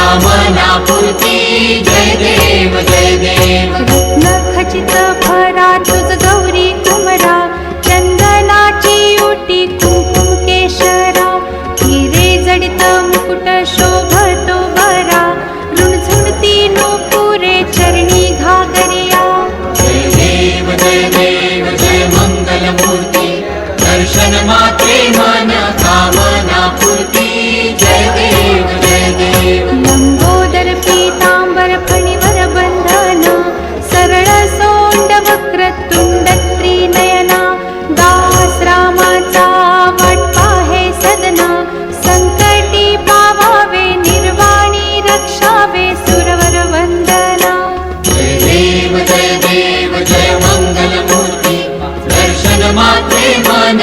कामना पूर्ती जय देव जय देव रत्नखचित भरा तुझ गौरी कुमरा चंदनाची ओटी कुंकुम केशरा हिरे जडित मुकुट शोभतो बरा रुणझुणती नूपुरे चरणी घागरिया जय मंगलमूर्ती दर्शन मात्रे मन कामना पूर्ती जय देव जय देव लंबोदर पीतांबर फणीवर बंधन सरळ सोंड वक्र तुंड त्रिनयना दास रामाचा वाट पाहे सदना संकटी पावावे निर्वाणी रक्षावे सुरवर वंदना जय मंगलमूर्ती दर्शन मात्रे मन